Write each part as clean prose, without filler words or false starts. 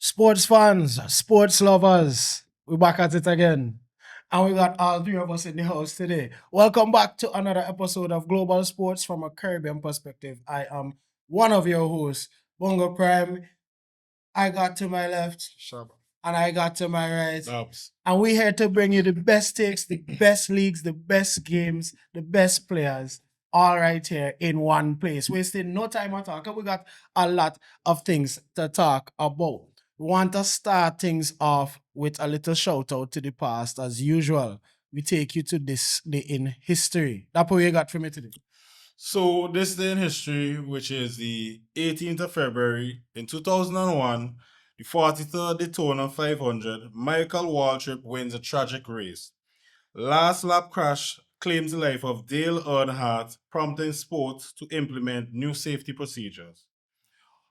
Sports fans, sports lovers, we're back at it again. And we got all three of us in the house today. Welcome back to another episode of Global Sports from a Caribbean perspective. I am one of your hosts, Bongo Prime. I got to my left, Shaba. and I got to my right. Dubs. And we're here to bring you the best takes, the best leagues, the best games, the best players, all right here in one place. Wasting no time at all, 'cause we got a lot of things to talk about. We want to start things off with a little shout out to the past, as usual. We take you to this day in history. That's what you got for me today. So this day in history, which is the 18th of February in 2001, the 43rd Daytona 500, Michael Waltrip wins a tragic race. Last lap crash claims the life of Dale Earnhardt, prompting sports to implement new safety procedures.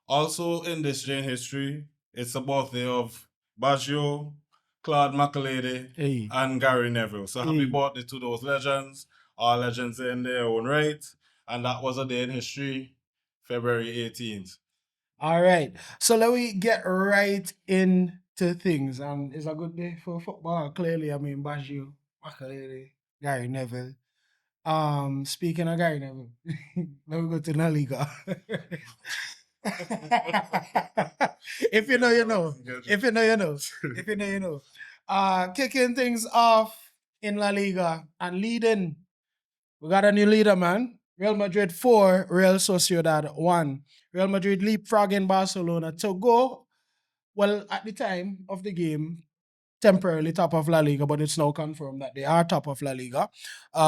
Also in this day in history, it's the birthday of Baggio, Claude McAlady, Hey. and Gary Neville. So happy Hey. birthday to those legends, all legends in their own right. And that was a day in history, February 18th. All right. So let me get right into things. And it's a good day for football. Clearly, I mean, Baggio, Makalele, Gary Neville. Speaking of Gary Neville, let me go to La Liga. If you know, you know. If you know, you know. If you know, you know. Kicking things off in La Liga and leading. We got a new leader, man. Real Madrid 4, Real Sociedad 1. Real Madrid leapfrogging Barcelona to go, well, at the time of the game, temporarily top of La Liga, but it's now confirmed that they are top of La Liga.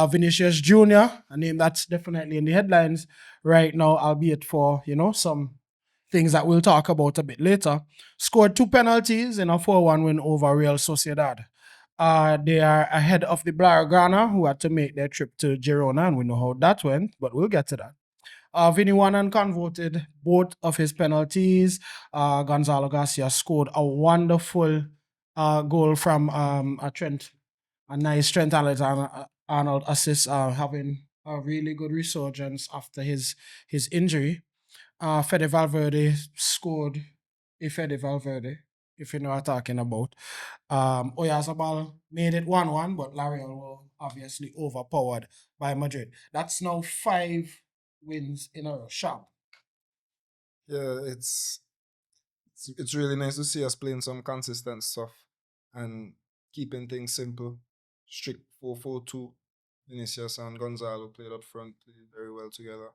Vinicius Jr., a name that's definitely in the headlines right now, albeit for, some things that we'll talk about a bit later, scored 2 penalties in a 4-1 win over Real Sociedad. They are ahead of the Blaugrana, who had to make their trip to Girona, and we know how that went, but we'll get to that. Vinny Wanan converted both of his penalties. Gonzalo Garcia scored a wonderful goal from a nice Trent Arnold assist, having a really good resurgence after his injury. Fede Valverde scored a Fede Valverde, if you know what I'm talking about. Oyarzabal made it 1-1, but Lariel were obviously overpowered by Madrid. That's now 5 wins in a row. Sharp. Yeah, it's really nice to see us playing some consistent stuff and keeping things simple. Strict 4-4-2. Vinicius and Gonzalo played up front, played very well together.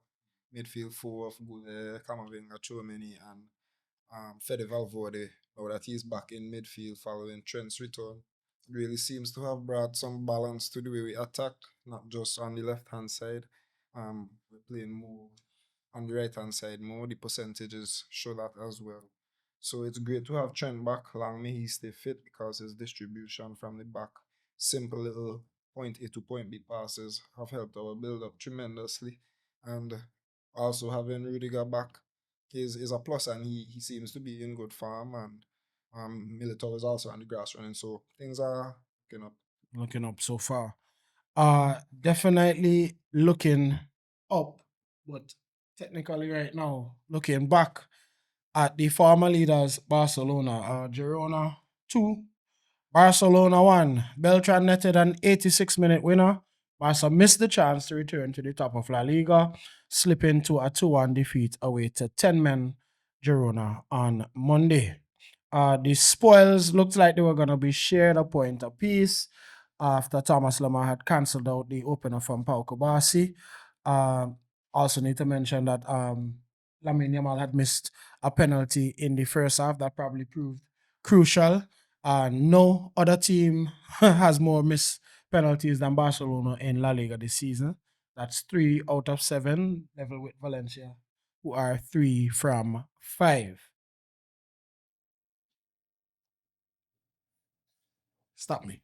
Midfield 4 of Camavinga, Chouameni, and Fede Valverde, now that he's back in midfield following Trent's return, really seems to have brought some balance to the way we attack, not just on the left hand side. We're playing more on the right hand side more. The percentages show that as well. So it's great to have Trent back. Long may he stay fit because his distribution from the back, simple little point A to point B passes have helped our build up tremendously. And also having Rudiger back is a plus, and he seems to be in good form. And Militao is also on the grass running, so things are looking up. Looking up so far. Definitely looking up, but technically right now, looking back at the former leaders, Barcelona, Girona 2, Barcelona 1. Beltran netted an 86-minute winner. Barca missed the chance to return to the top of La Liga, slipping to a 2-1 defeat away to 10-men Girona on Monday. The spoils looked like they were going to be shared a point apiece after Thomas Lemar had cancelled out the opener from Pau Kubasi. Also need to mention that Lamine Yamal had missed a penalty in the first half that probably proved crucial. No other team has more missed penalties than Barcelona in La Liga this season. That's 3 out of 7, level with Valencia, who are 3 from 5. Stop me.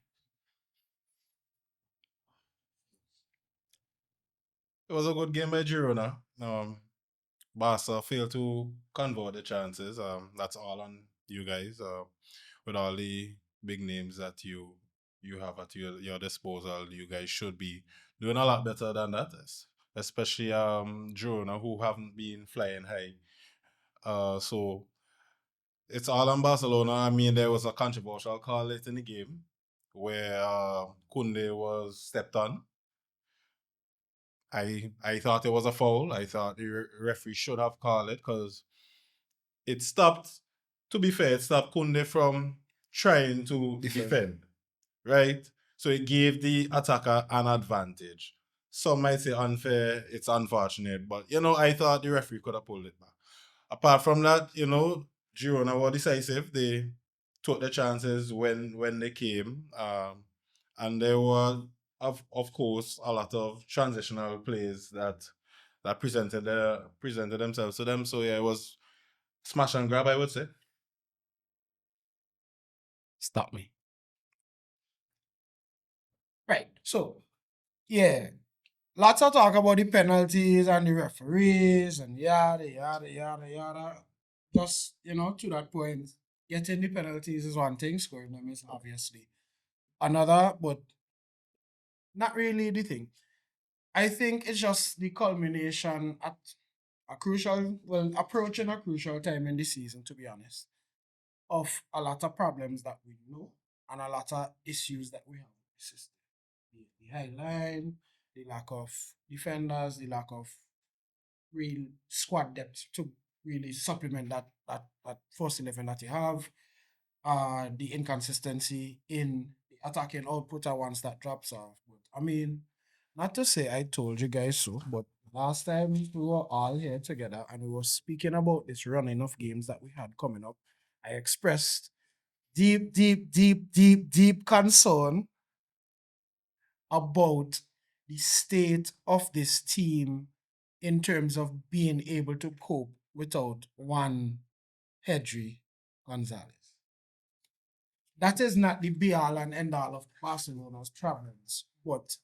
It was a good game by Girona. Barca failed to convert the chances. That's all on you guys. With all the big names that you have at your disposal, you guys should be doing a lot better than that. Especially Girona, who haven't been flying high. So it's all on Barcelona. I mean, there was a controversial call late in the game where Kunde was stepped on. I thought it was a foul. I thought the referee should have called it because it stopped. To be fair, it stopped Kunde from trying to defend, right? So it gave the attacker an advantage. Some might say unfair, it's unfortunate, but I thought the referee could have pulled it back. Apart from that, Girona were decisive. They took the chances when they came, and there were of course a lot of transitional plays that presented themselves to them. So yeah, it was smash and grab, I would say. Stop me. Right. So, yeah. Lots of talk about the penalties and the referees and yada, yada, yada, yada. Just, to that point, getting the penalties is one thing, scoring them is obviously another, but not really the thing. I think it's just the culmination at approaching a crucial time in the season, to be honest, of a lot of problems that we know and a lot of issues that we have with the system. The high line, the lack of defenders, the lack of real squad depth to really supplement that first 11 that you have, the inconsistency in the attacking output are ones that drops off. But I mean, not to say I told you guys so, but last time we were all here together and we were speaking about this running of games that we had coming up, I expressed deep, deep, deep, deep, deep concern about the state of this team in terms of being able to cope without one Pedri Gonzalez. That is not the be all and end all of Barcelona's problems, but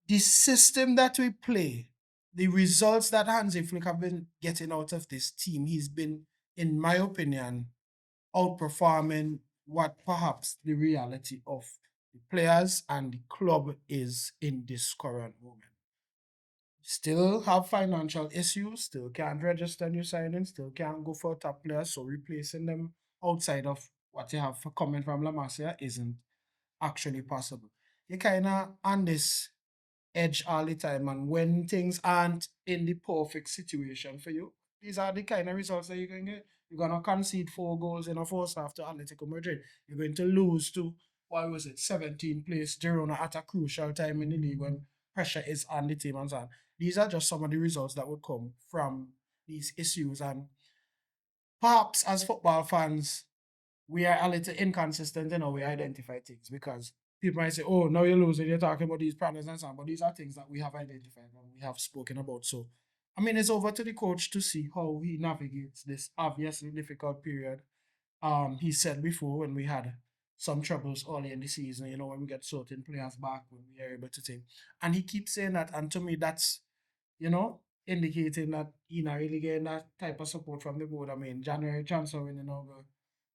the system that we play, the results that Hansi Flick have been getting out of this team, he's been, in my opinion, outperforming what perhaps the reality of the players and the club is in this current moment. Still have financial issues, still can't register new signings, still can't go for top players, so replacing them outside of what you have for coming from La Masia isn't actually possible. You kind of on this edge all the time, and when things aren't in the perfect situation for you, these are the kind of results that you can get. You're gonna concede 4 goals in a first half to Atletico Madrid. You're going to lose to, what was it, 17th place Girona at a crucial time in the league when pressure is on the team and so on. These are just some of the results that would come from these issues, and perhaps as football fans, we are a little inconsistent in how we identify things, because people might say, oh, now you're losing, you're talking about these problems and so on, but these are things that we have identified and we have spoken about. So, I mean, it's over to the coach to see how he navigates this obviously difficult period. He said before, when we had some troubles early in the season, when we get certain players back, when we are able to take, and he keeps saying that, and to me, that's, indicating that he not really getting that type of support from the board. I mean, January transfer winning over,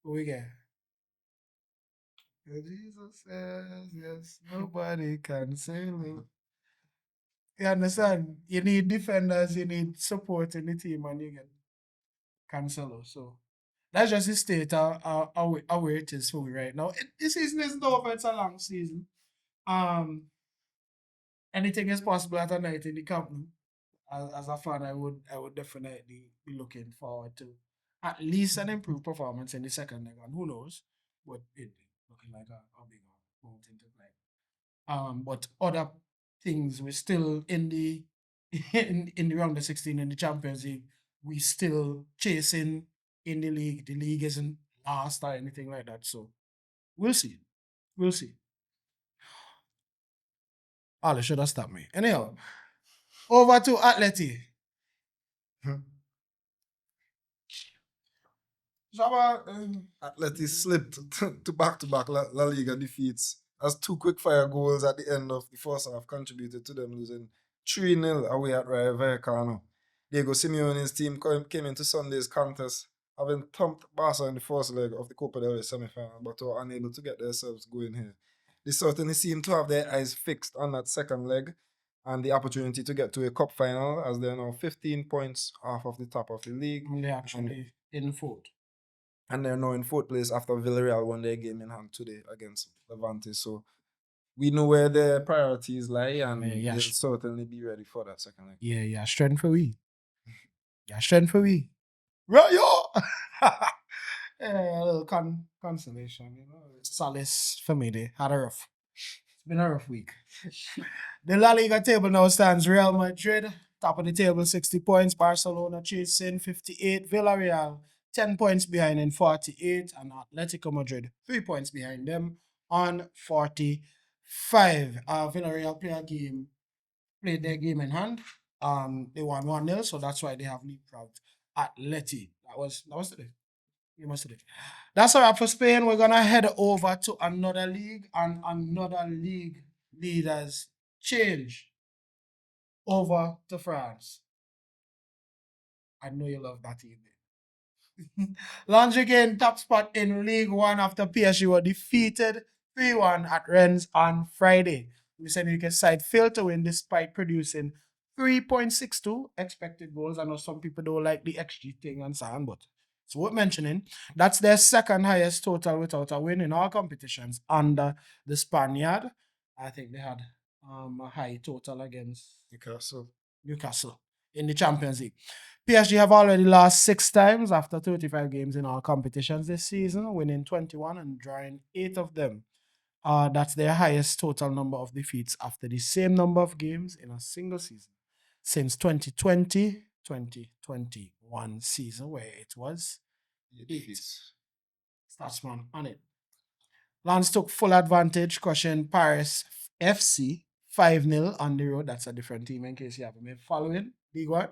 who we get? Jesus says, yes, nobody can save me. You understand? You need defenders, you need support in the team, and you get Cancelo. So that's just the state of where it is for me right now. This season isn't over, it's a long season. Anything is possible at a night in the camp. As a fan, I would definitely be looking forward to at least an improved performance in the second leg, and who knows, but it looking like a big mountain to climb. But other things, we're still in the in the round of 16 in the Champions League. We still chasing in the league. The league isn't last or anything like that. So we'll see. We'll see. Ali should have stopped me. Anyhow, over to Atleti. Atleti slipped to back-to-back La Liga defeats as 2 quick-fire goals at the end of the first half contributed to them losing 3-0 away at Rayo Vallecano. Diego Simeone's team came into Sunday's contest having thumped Barca in the first leg of the Copa del Rey semi-final, but were unable to get themselves going here. They certainly seem to have their eyes fixed on that second leg and the opportunity to get to a cup final, as they're now 15 points off of the top of the league. They're actually in fourth. And they're now in fourth place after Villarreal won their game in hand today against Levante. So we know where their priorities lie, and Yeah, they'll certainly be ready for that second leg. Yeah, strength for we. Yeah, strength for we. Right, yo! Yeah, a little consolation, you know. Solace for me. They had a rough. It's been a rough week. The La Liga table now stands Real Madrid, top of the table, 60 points. Barcelona chasing 58. Villarreal, 10 points behind in 48. And Atletico Madrid, 3 points behind them on 45. Villarreal played their game in hand. They won 1-0, so that's why they have leapfrogged Atleti. That was today. You must have. That's all right for Spain. We're gonna head over to another league, and another league leaders change over to France. I know you love that evening. Lens again top spot in League One after PSG were defeated 3-1 at Rennes on Friday. Luis Enrique's side failed to win despite producing 3.62 expected goals. I know some people don't like the XG thing and so on, but it's worth mentioning. That's their second highest total without a win in all competitions under the Spaniard. I think they had a high total against Newcastle in the Champions League. PSG have already lost 6 times after 35 games in all competitions this season, winning 21 and drawing 8 of them. That's their highest total number of defeats after the same number of games in a single season since 2020-2021 season, where it was 8. Statsman on it. Lens took full advantage, crushing Paris FC 5-0 on the road. That's a different team in case you haven't been following League One.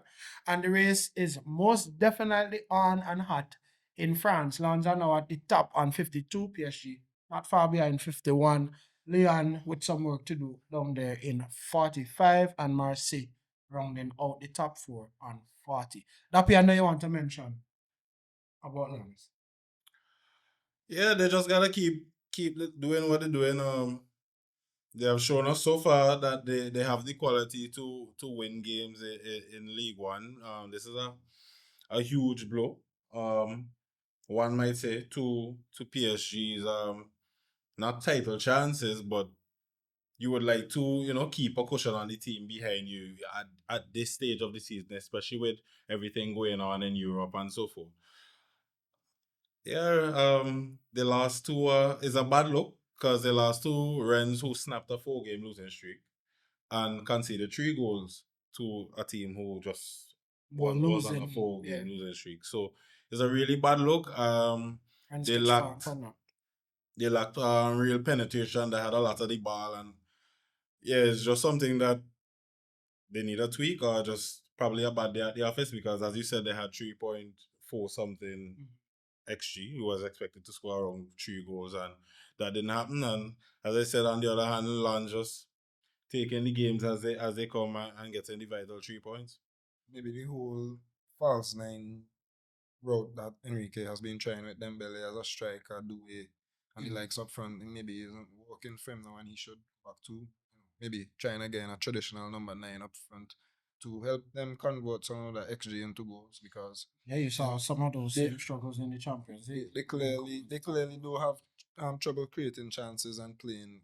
And the race is most definitely on and hot in France. Lens are now at the top on 52, PSG not far behind 51. Lyon with some work to do down there in 45, and Marseille rounding out the top 4 on 40. That I know you want to mention about Lens. Yeah, they just gotta keep doing what they're doing. They have shown us so far that they have the quality to win games in League One. This is a huge blow. One might say to PSG's not title chances, but you would like to keep a cushion on the team behind you at this stage of the season, especially with everything going on in Europe and so forth. Yeah, the last two is a bad look because the last two Rennes who snapped a 4-game losing streak and conceded 3 goals to a team who just was on a 4-game losing streak. So it's a really bad look. They lacked real penetration. They had a lot of the ball, and yeah, it's just something that they need a tweak or just probably a bad day at the office because, as you said, they had 3.4 something XG. He was expected to score around 3 goals, and that didn't happen. And as I said, on the other hand, Lens just taking the games as they come and getting the vital 3 points. Maybe the whole false 9 route that Enrique has been trying with Dembele as a striker, Doué, and the likes up front, maybe isn't working for him now, and he should back to maybe trying again a traditional number 9 up front to help them convert some of the XG into goals, because you saw some of those struggles in the Champions League. They clearly do have trouble creating chances and playing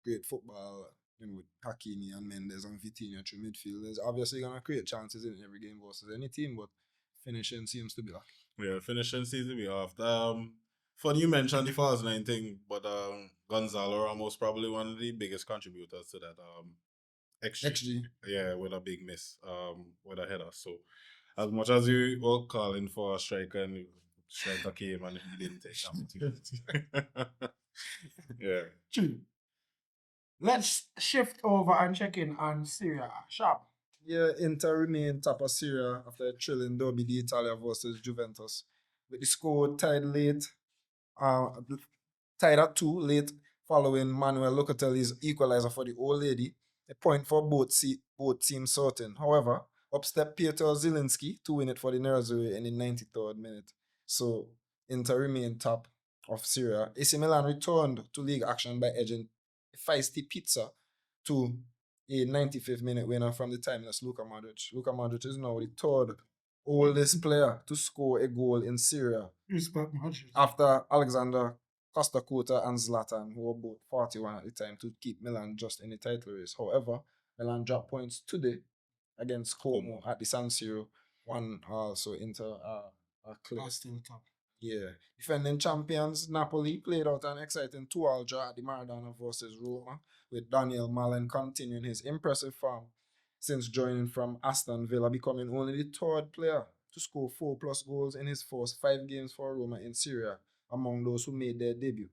great football. With Hakimi and Mendes and Vitinha through midfield, there's obviously gonna create chances in every game versus any team, but finishing seems to be lacking. Yeah, finishing seems to be off. Funny you mentioned the false 9 thing, but Gonzalo Ramos probably one of the biggest contributors to that XG. Yeah, with a big miss with a header. So as much as you were calling for a striker and striker came and he didn't take opportunity. Yeah. True. Let's shift over and check in on Syria. Sharp. Yeah, Inter remain top of Syria after a thrilling derby d'Italia versus Juventus, with the score tied late, tied at 2 late, following Manuel Locatelli's equalizer for the Old Lady. A point for both teams certain. However, up stepped Piotr Zielinski to win it for the Nerazzurri in the 93rd minute. So Inter remain top of Syria. AC Milan returned to league action by edging feisty Pizza to a 95th minute winner from the timeless Luka Modric. Luka Modric is now the third oldest player to score a goal in Syria Respect much. after Alexander Costa-Curta and Zlatan, who were both 41 at the time, to keep Milan just in the title race. However, Milan dropped points today against Como at the San Siro, one also into a clip. Still top. Yeah. Defending champions, Napoli played out an exciting 2-2 draw at the Maradona versus Roma, with Daniel Malen continuing his impressive form since joining from Aston Villa, becoming only the third player to score 4+ goals in his first 5 games for Roma in Syria, among those who made their debut.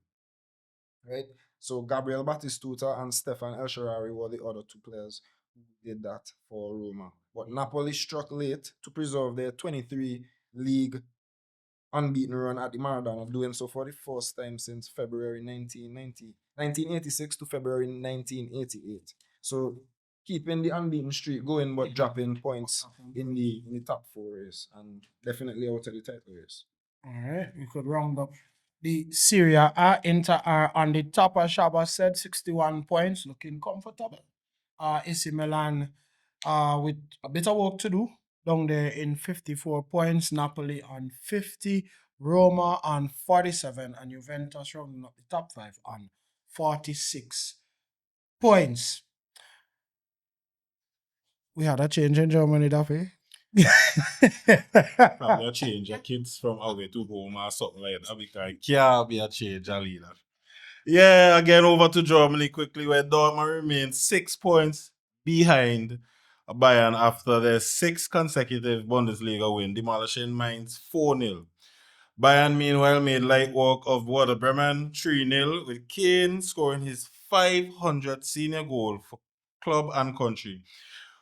Right? So Gabriel Batistuta and Stefan El Shaarawy were the other 2 players who did that for Roma. But Napoli struck late to preserve their 23 league unbeaten run at the Maradona, doing so for the first time since February 1986 to February 1988. So keeping the unbeaten streak going, but dropping points in the top 4 race, and definitely out of the title race. All right, we could round up the Syria A. Inter are on the top, as Shaba said, 61 points, looking comfortable. AC Milan with a bit of work to do down there in 54 points. Napoli on 50, Roma on 47, and Juventus rounding up the top 5 on 46 points. We had a change in Germany that way. Probably a change your kids from away to home or something like that, because it can't be a change a leader. Yeah, again over to Germany quickly, where Dortmund remains 6 points behind Bayern after their 6th consecutive Bundesliga win, demolishing Mainz 4-0. Bayern, meanwhile, made light work of Werder Bremen 3-0, with Kane scoring his 500th senior goal for club and country,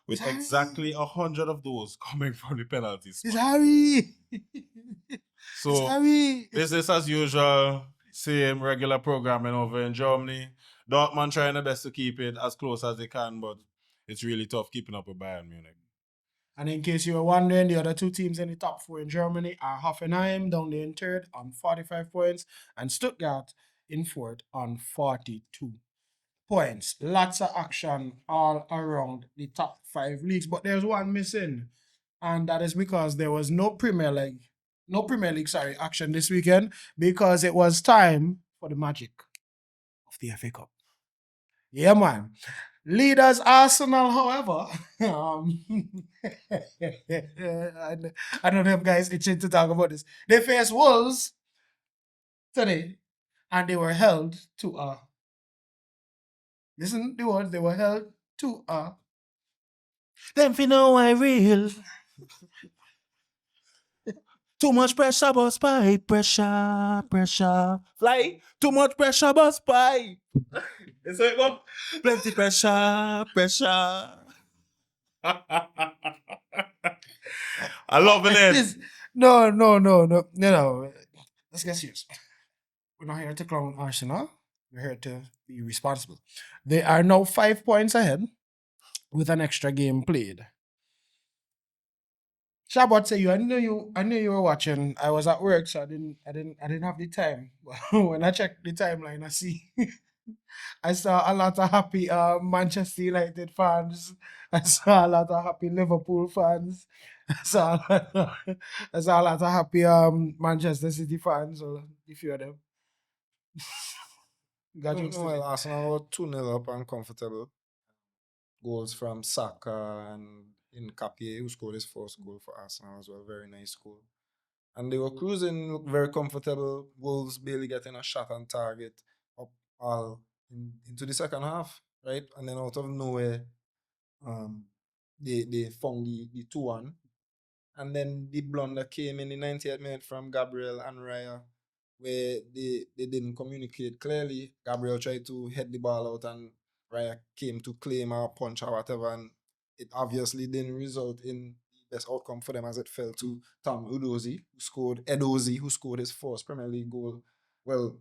with exactly 100 of those coming from the penalty spot. It's Harry. So, It's Harry. business as usual, same regular programming over in Germany. Dortmund trying their best to keep it as close as they can, but it's really tough keeping up with Bayern Munich. And in case you were wondering, the other 2 teams in the top 4 in Germany are Hoffenheim down there in 3rd on 45 points, and Stuttgart in 4th on 42 points. Lots of action all around the top 5 leagues, but there's one missing, and that is because there was no Premier League action this weekend, because it was time for the magic of the FA Cup. Yeah, man. Leaders Arsenal, however, I don't know if guys itching to talk about this. They faced Wolves today, and they were held to a. Listen, the words, they were held to a. Them fi know I real. Too much pressure, boss pipe. Pressure. Fly. Too much pressure, boss pipe. Is it go? Plenty pressure. I love it. No. Let's get serious. We're not here to clown Arsenal. We're here to be responsible. They are now 5 points ahead with an extra game played. Shabbat say I knew you were watching. I was at work, so I didn't have the time. When I checked the timeline, I saw a lot of happy Manchester United fans. I saw a lot of happy Liverpool fans. I saw a lot of happy Manchester City fans. So a few of them. Got you. Well, Arsenal were 2-0 up and comfortable. Goals from Saka and Nkapie, who scored his first goal for Arsenal as well. Very nice goal. And they were cruising, looked very comfortable. Wolves barely getting a shot on target up all into the second half, right? And then out of nowhere, they found the 2-1. And then the blunder came in the 90th minute from Gabriel and Raya, where they didn't communicate clearly. Gabriel tried to head the ball out, and Raya came to claim a punch or whatever, and it obviously didn't result in the best outcome for them, as it fell to Tom Edozie, who scored his first Premier League goal. Well,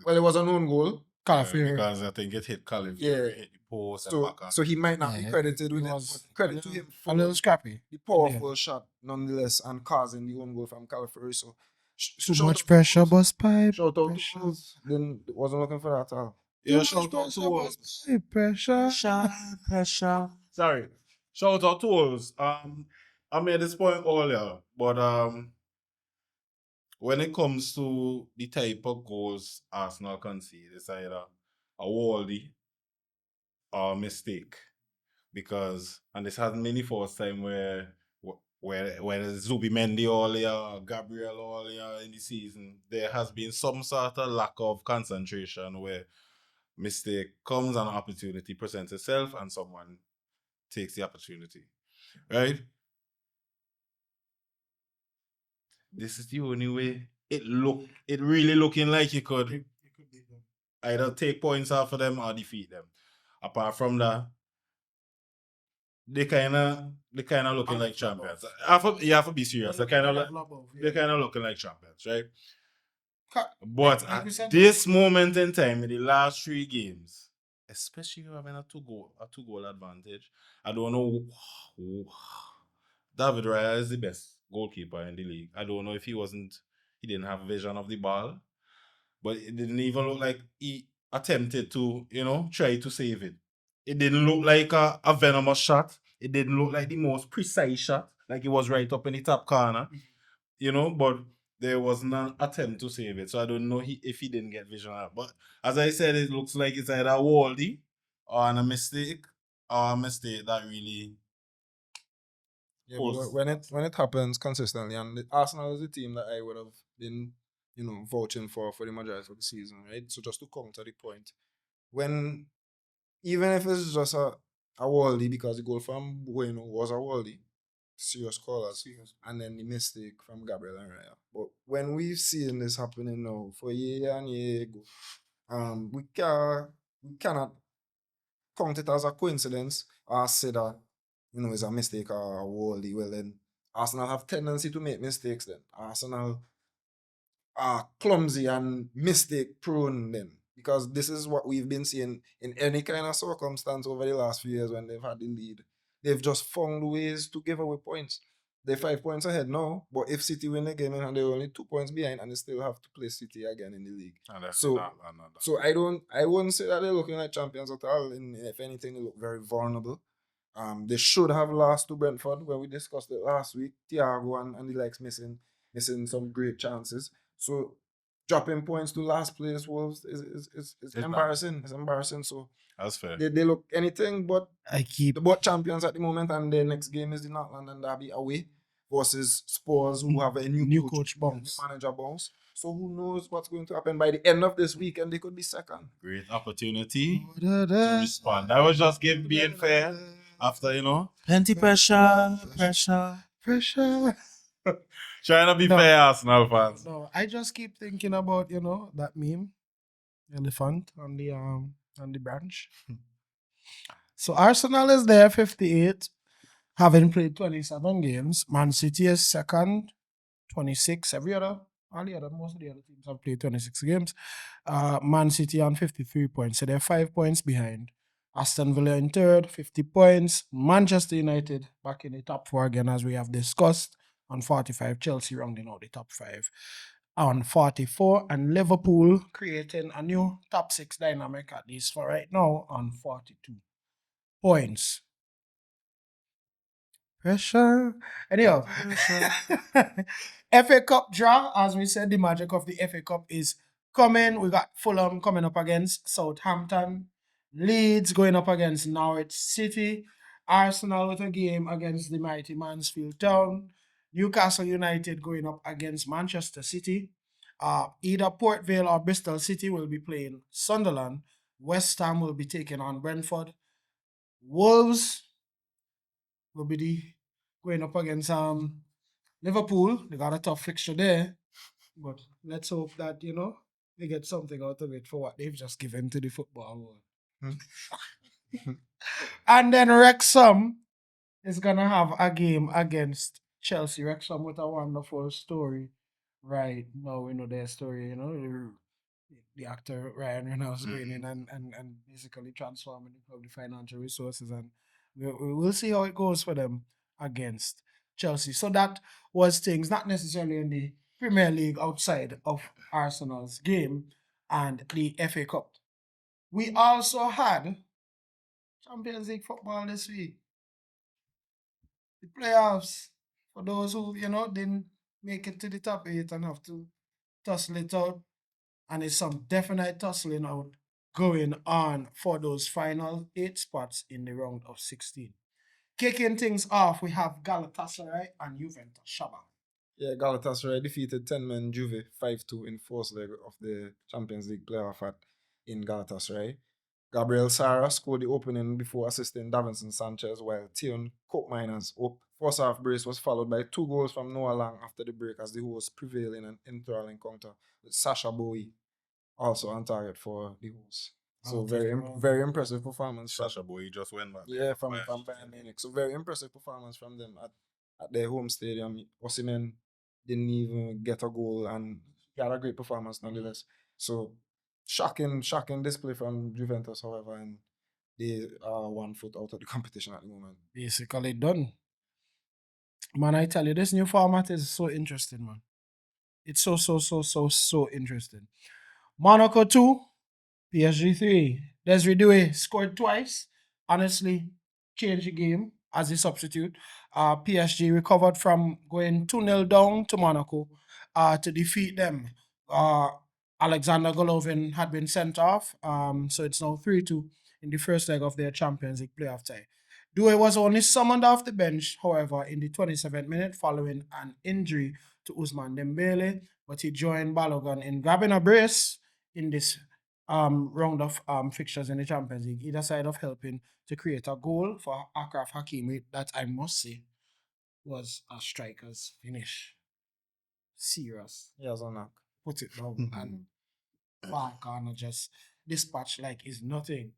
it was an own goal. Because I think it hit California. Yeah. Hit the post So he might not be credited with it, but credit to him for A little scrappy. the powerful shot nonetheless, and causing the own goal from California. So Too much pressure, boss pipe. Shout out to Wolves. Then wasn't looking for that at all. Yeah, shout out to Wolves. Pressure. Sorry. Shout out to Wolves. I made this point earlier, but when it comes to the type of goals Arsenal concede, it's either a worldie or a mistake. Because and this has many first time where Zubimendi earlier, Gabriel earlier in the season, there has been some sort of lack of concentration where mistake comes and opportunity presents itself and someone takes the opportunity. Right? This is the only way it really looking like you could either take points off of them or defeat them. Apart from that, they kinda looking like champions. You have to be serious. They kinda looking like champions, right? But Like we at said- this moment in time, in the last 3 games, especially having a two goal advantage, I don't know. David Raya is the best goalkeeper in the league. I don't know if he didn't have vision of the ball, but it didn't even look like he attempted to, try to save it. It didn't look like a venomous shot. It didn't look like the most precise shot, like it was right up in the top corner, but there was no attempt to save it. So I don't know if he didn't get vision of it. But as I said, it looks like it's either a worldie or a mistake that really. Yeah, but when it happens consistently, and Arsenal is the team that I would have been, vouching for the majority of the season, right? So just to come to the point, when even if it's just a worldie, because the goal from Bueno was a worldie, serious callers, and then the mistake from Gabriel and Raya. But when we've seen this happening now for year and year ago, we cannot count it as a coincidence or say that it's a mistake or a worldie. Well, then Arsenal have tendency to make mistakes. Then Arsenal are clumsy and mistake prone. Then because this is what we've been seeing in any kind of circumstance over the last few years when they've had the lead. They've just found ways to give away points. They're 5 points ahead now, but if City win the game and they're only 2 points behind, and they still have to play City again in the league. So I wouldn't say that they're looking like champions at all. If anything, they look very vulnerable. They should have lost to Brentford when we discussed it last week. Thiago and the likes missing some great chances. So dropping points to last place Wolves is embarrassing. It's embarrassing. So That's fair. they look anything but I keep the both champions at the moment, and their next game is the North London Derby away versus Spurs, who have a new coach bounce. manager bounce. So who knows what's going to happen by the end of this weekend? They could be second. Great opportunity to respond. I was just being fair after, plenty pressure. Trying to be fair, Arsenal fans. No, I just keep thinking about that meme, elephant on the branch. So Arsenal is there, 58, having played 27 games. Man City is second, 26. Most of the other teams have played 26 games. Man City on 53 points, so they're 5 points behind. Aston Villa in third, 50 points. Manchester United back in the top 4 again, as we have discussed, on 45. Chelsea rounding out the top 5 on 44. And Liverpool creating a new top 6 dynamic, at least for right now, on 42 points. Pressure. Anyhow, FA Cup draw, as we said, the magic of the FA Cup is coming. We got Fulham coming up against Southampton, Leeds going up against Norwich City, Arsenal with a game against the mighty Mansfield Town, Newcastle United going up against Manchester City. Either Port Vale or Bristol City will be playing Sunderland. West Ham will be taking on Brentford. Wolves will be going up against Liverpool. They got a tough fixture there. But let's hope that, they get something out of it for what they've just given to the football world. And then Wrexham is going to have a game against Chelsea. Wrexham with a wonderful story. Right now, we know their story, the actor Ryan Reynolds going in and basically transforming the financial resources, and we'll see how it goes for them against Chelsea. So that was things, not necessarily in the Premier League outside of Arsenal's game and the FA Cup. We also had Champions League football this week. The playoffs. For those who, didn't make it to the top eight and have to tussle it out, and it's some definite tussling out going on for those final 8 spots in the round of 16. Kicking things off, we have Galatasaray and Juventus. Shaba. Yeah, Galatasaray defeated 10-man Juve 5-2 in fourth leg of the Champions League playoff in Galatasaray. Gabriel Sara scored the opening before assisting Davinson Sanchez, while Tion Koopmeiners' first half brace was followed by 2 goals from Noah Lang after the break as the hosts prevailed in an enthralling encounter with Sasha Bowie also on target for the hosts. So very impressive performance. Sasha Boy just went back. Yeah, from Bayern Munich. So very impressive performance from them at their home stadium. Osimhen didn't even get a goal and he had a great performance nonetheless. So shocking display from Juventus, however, and they are 1 foot out of the competition at the moment. Basically done. Man, I tell you, this new format is so interesting, man. It's so interesting. Monaco 2, PSG 3. Desiree Doué scored twice. Honestly, changed the game as a substitute. PSG recovered from going 2-0 down to Monaco to defeat them. Alexander Golovin had been sent off, so it's now 3-2 in the first leg of their Champions League playoff tie. Doué was only summoned off the bench, however, in the 27th minute following an injury to Ousmane Dembele, but he joined Balogun in grabbing a brace in this round of fixtures in the Champions League, either side of helping to create a goal for Akraf Hakimi that I must say was a striker's finish. Serious. He has a knack. Put it down and far corner just dispatch like it's nothing.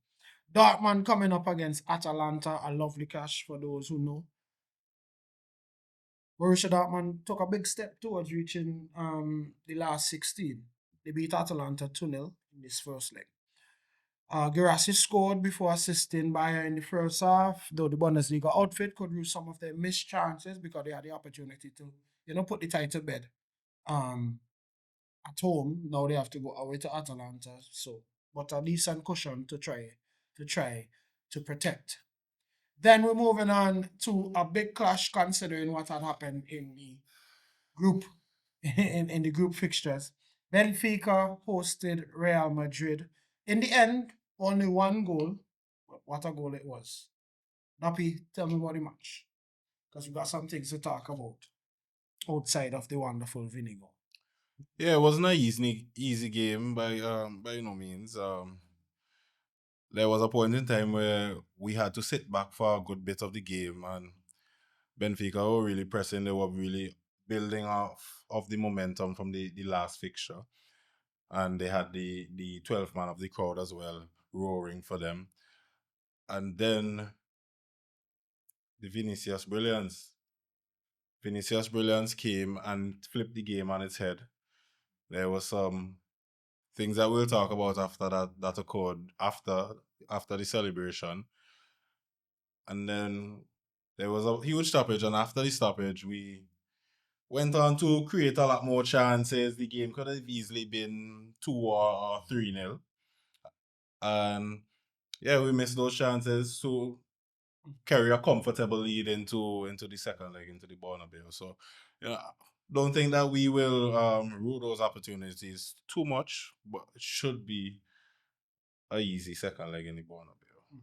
Dortmund coming up against Atalanta, a lovely clash for those who know. Borussia Dortmund took a big step towards reaching the last 16. They beat Atalanta 2-0 in this first leg. Girassi scored before assisting Bayer in the first half, though the Bundesliga outfit could use some of their missed chances because they had the opportunity to, put the tie to bed. At home, now they have to go away to Atalanta, but a decent cushion to try to protect. Then we're moving on to a big clash considering what had happened in the group in the group fixtures. Benfica hosted Real Madrid. In the end, only 1 goal. What a goal it was. Nappy, tell me about the match. Because we got some things to talk about outside of the wonderful vinegar. Yeah, it wasn't an easy game by no means. There was a point in time where we had to sit back for a good bit of the game, and Benfica were really pressing. They were really building off of the momentum from the last fixture, and they had the 12th man of the crowd as well roaring for them. And then the Vinicius brilliance came and flipped the game on its head. There was some things that we'll talk about after that occurred after the celebration. And then there was a huge stoppage, and after the stoppage, we went on to create a lot more chances. The game could have easily been 2 or 3-0. And yeah, we missed those chances to carry a comfortable lead into the second leg, into the Bernabeu. So, don't think that we will rule those opportunities too much, but it should be a easy second leg in the Bernabeu.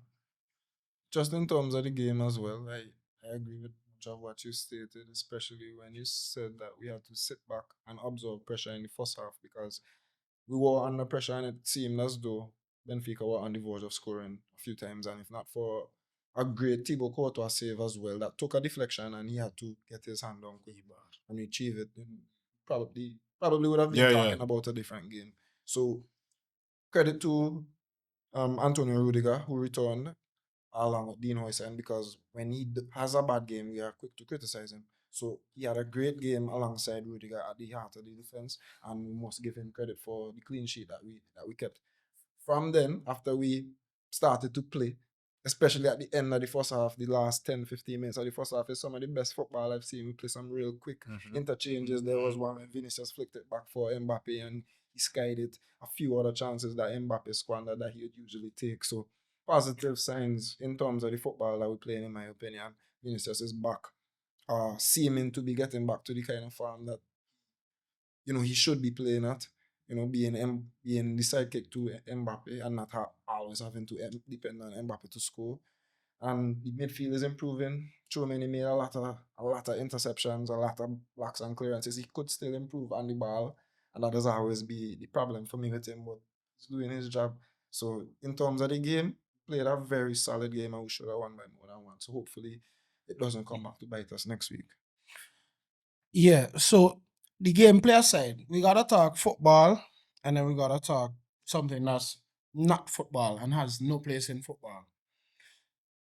Just in terms of the game as well, I agree with much of what you stated, especially when you said that we had to sit back and absorb pressure in the first half because we were under pressure and it seemed as though Benfica were on the verge of scoring a few times, and if not for a great Thibaut Courtois save as well that took a deflection and he had to get his hand on quick and retrieve it, then probably would have been talking about a different game. So credit to Antonio Rudiger, who returned along with Dean Huijsen, because when he has a bad game, we are quick to criticize him. So he had a great game alongside Rudiger at the heart of the defense, and we must give him credit for the clean sheet that we kept. From then, after we started to play, especially at the end of the first half, the last 10-15 minutes of the first half is some of the best football I've seen. We play some real quick interchanges. There was one when Vinicius flicked it back for Mbappe and he skied it. A few other chances that Mbappe squandered that he would usually take. So positive signs in terms of the football that we're playing, in my opinion. Vinicius is back seeming to be getting back to the kind of form that he should be playing at. Being the sidekick to Mbappe and not always having to depend on Mbappe to score. And the midfield is improving. Chouameni made a lot of interceptions, a lot of blocks and clearances. He could still improve on the ball, and that does always be the problem for me with him. But he's doing his job. So in terms of the game, played a very solid game, and we should have won by more than one. So hopefully, it doesn't come back to bite us next week. Yeah, so the gameplay aside, we gotta talk football, and then we gotta talk something that's not football and has no place in football.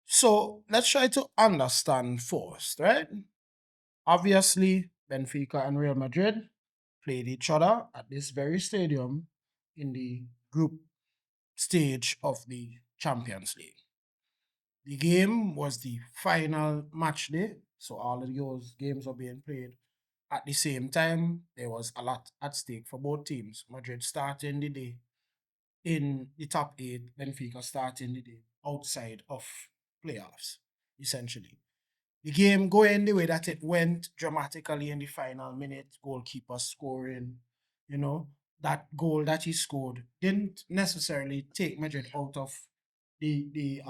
So let's try to understand first, right? Obviously, Benfica and Real Madrid played each other at this very stadium in the group stage of the Champions League. The game was the final match day, so all of those games were being played at the same time. There was a lot at stake for both teams. Madrid starting the day in the top 8, Benfica starting the day outside of playoffs, essentially. The game going the way that it went dramatically in the final minute, goalkeeper scoring, that goal that he scored didn't necessarily take Madrid the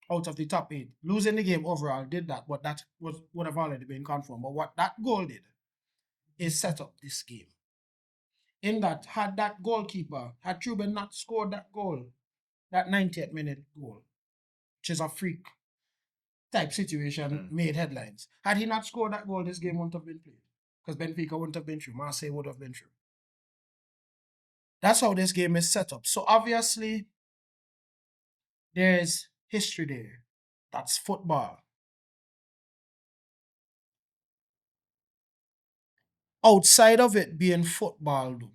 out of the top 8. Losing the game overall did that, but that would have already been confirmed. But what that goal did is set up this game. In that, had Ruben not scored that goal, that 90th minute goal, which is a freak type situation, made headlines. Had he not scored that goal, this game wouldn't have been played. Because Benfica wouldn't have been through. Marseille would have been through. That's how this game is set up. So obviously, there's history there. That's football. Outside of it being football, though,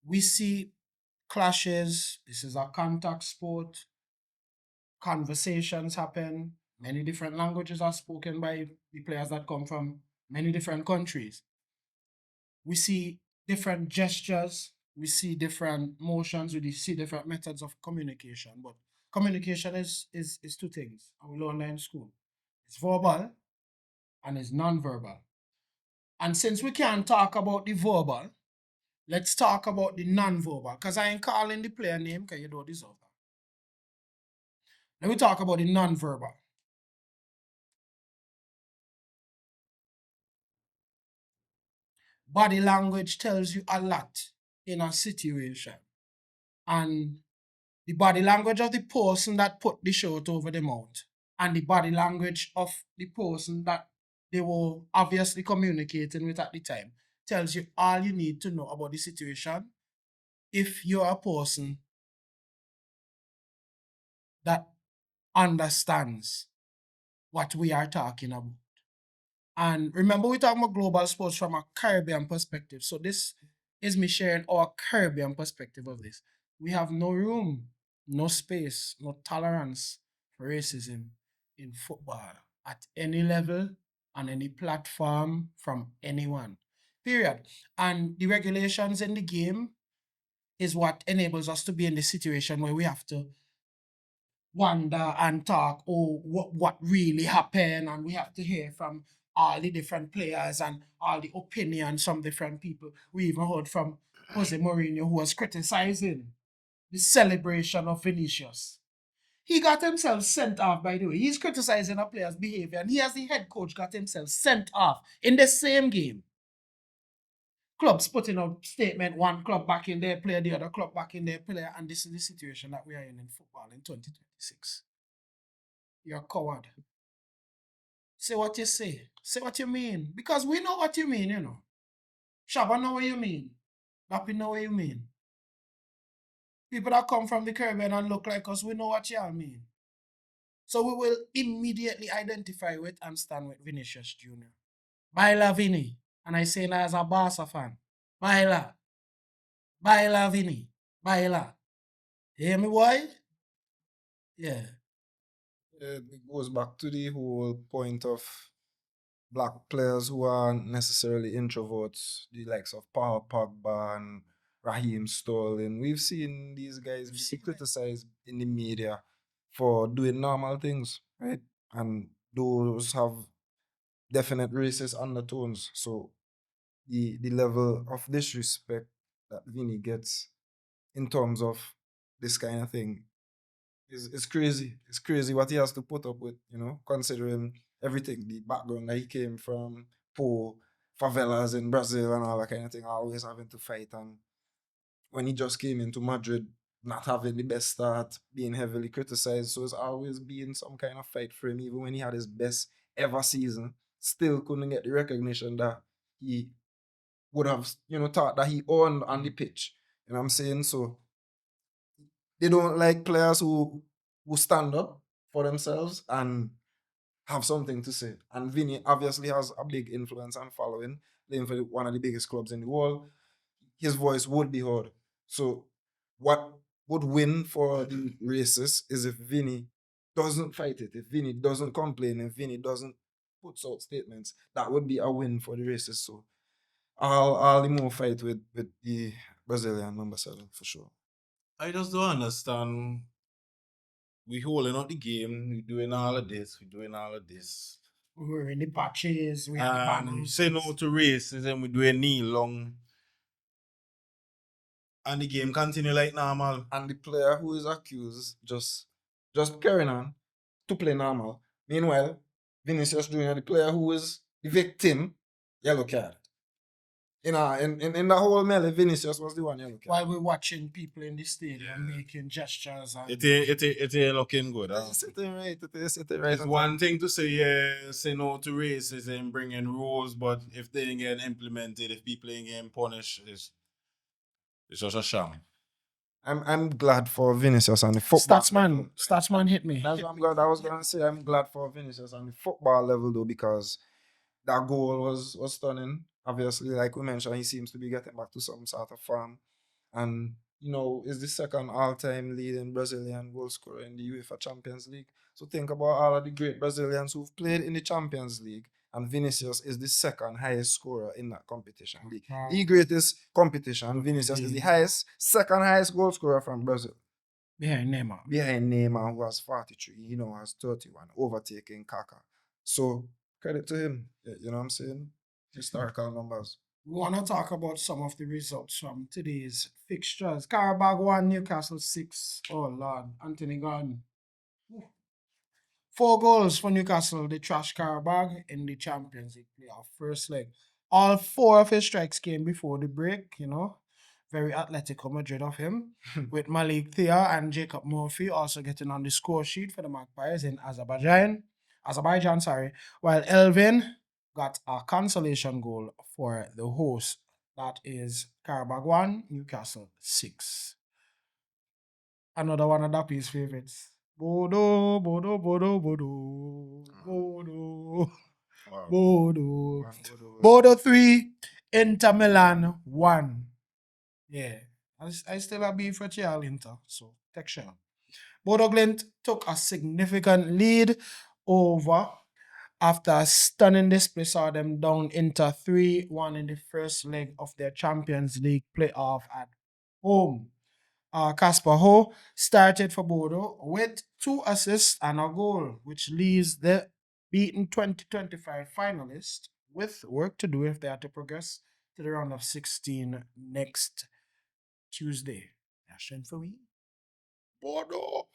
we see clashes. This is a contact sport. Conversations happen. Many different languages are spoken by the players that come from many different countries. We see different gestures. We see different motions. We see different methods of communication. But communication is two things. And we learn that in school. It's verbal and it's non-verbal. And since we can't talk about the verbal, let's talk about the non-verbal. Because I ain't calling the player name because you don't deserve that. Let me talk about the non-verbal. Body language tells you a lot in a situation. And the body language of the person that put the shirt over the mouth and the body language of the person that they were obviously communicating with at the time tells you all you need to know about the situation if you're a person that understands what we are talking about. And remember, we're talking about global sports from a Caribbean perspective. So this is me sharing our Caribbean perspective of this. We have no room, no space, no tolerance for racism in football at any level, on any platform, from anyone. Period. And the regulations in the game is what enables us to be in the situation where we have to wonder and talk, what really happened, and we have to hear from all the different players and all the opinions from different people. We even heard from Jose Mourinho, who was criticizing the celebration of Vinicius. He got himself sent off, by the way. He's criticizing a player's behavior, and he, as the head coach, got himself sent off in the same game. Clubs putting out statement, one club back in their player, the other club back in their player, and this is the situation that we are in football in 2026. You're a coward. Say what you say. Say what you mean. Because we know what you mean, Shabba know what you mean. Lappy know what you mean. People that come from the Caribbean and look like us, we know what y'all mean. So we will immediately identify with and stand with Vinicius Jr. Baila Vini. And I say that as a Barca fan. Baila. Baila Vini. Baila. Hear me, boy? Yeah. It goes back to the whole point of black players who aren't necessarily introverts, the likes of Paul Pogba and Raheem Sterling. We've seen these guys be criticized in the media for doing normal things, right? And those have definite racist undertones. So the level of disrespect that Vinny gets in terms of this kind of thing is crazy. It's crazy what he has to put up with, considering everything, the background that he came from, poor favelas in Brazil and all that kind of thing, always having to fight. And when he just came into Madrid, not having the best start, being heavily criticized. So it's always been some kind of fight for him, even when he had his best ever season, still couldn't get the recognition that he would have, thought that he earned on the pitch. You know what I'm saying? So they don't like players who stand up for themselves and have something to say. And Vinny obviously has a big influence and following, playing for one of the biggest clubs in the world. His voice would be heard. So what would win for the racists is if Vinny doesn't fight it, if Vinny doesn't complain, if Vinny doesn't put out statements. That would be a win for the racists. So I'll more fight with the Brazilian number 7 for sure. I just don't understand. We holding up the game. We doing all of this. We doing all of this. We were in the patches, we had the banners. Say no to racism. We do a knee long, and the game continue like normal. And the player who is accused just carrying on to play normal. Meanwhile, Vinicius Jr., the player who is the victim, yellow card. In the whole melee, Vinicius was the one yellow card. While we're watching people in the stadium making gestures. And It ain't looking good. It's sitting right. It's sitting right. It's one thing to say no to racism, bring in rules, but if they ain't getting implemented, if people ain't getting punished, it's just a sham. I'm glad for Vinicius and the football. Statsman hit me. That's what I'm glad. I was gonna say I'm glad for Vinicius on the football level though, because that goal was stunning. Obviously, like we mentioned, he seems to be getting back to some sort of form, and is the second all-time leading Brazilian goal scorer in the UEFA Champions League. So think about all of the great Brazilians who've played in the Champions League, and Vinicius is the second highest scorer in that competition. The greatest competition, Vinicius is the second highest goal scorer from Brazil. Behind Neymar. Behind Neymar, who has 43, has 31, overtaking Kaká. So credit to him. You know what I'm saying? Historical numbers. We want to talk about some of the results from today's fixtures. Karabag 1, Newcastle 6. Oh, Lord. Anthony Gordon. 4 goals for Newcastle. They trashed Karabag in the Champions League playoff first leg. All 4 of his strikes came before the break, Very Atletico Madrid of him. With Malik Thea and Jacob Murphy also getting on the score sheet for the Magpies in Azerbaijan, while Elvin got a consolation goal for the host. That is Karabag 1, Newcastle 6. Another one of Dappy's favorites. Bodo, Bodo, Bodo, Bodo, Bodo, Wow. Bodo. Bodo 3, Inter Milan 1. Yeah, I still have beef with Real Inter, so take care. Bodo Glimt took a significant lead over after a stunning display saw them down Inter 3-1 in the first leg of their Champions League playoff at home. Casper Ho started for Bodo with 2 assists and a goal, which leaves the beaten 2025 finalists with work to do if they are to progress to the round of 16 next Tuesday. That's for me. Bodo.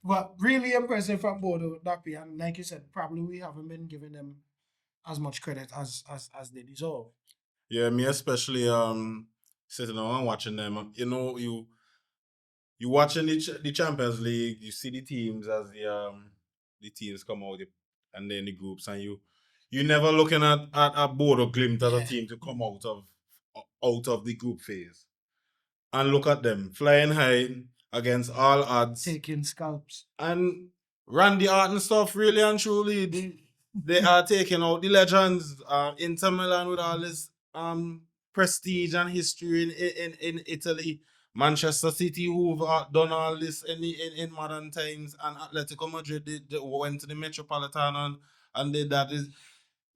But really impressive from Bodo, Dappy, and like you said, probably we haven't been giving them as much credit as they deserve. Yeah, me especially sitting down and watching them. You watching the Champions League, you see the teams as the teams come out and then the groups, and you never looking at a Bodo Glimt as a team to come out of the group phase. And look at them flying high against all odds, Taking scalps. and Randy Art and stuff. Really and truly, they are taking out the legends. Inter Milan with all this prestige and history in Italy. Manchester City, who've done all this in modern times, and Atletico Madrid they went to the Metropolitan and did that.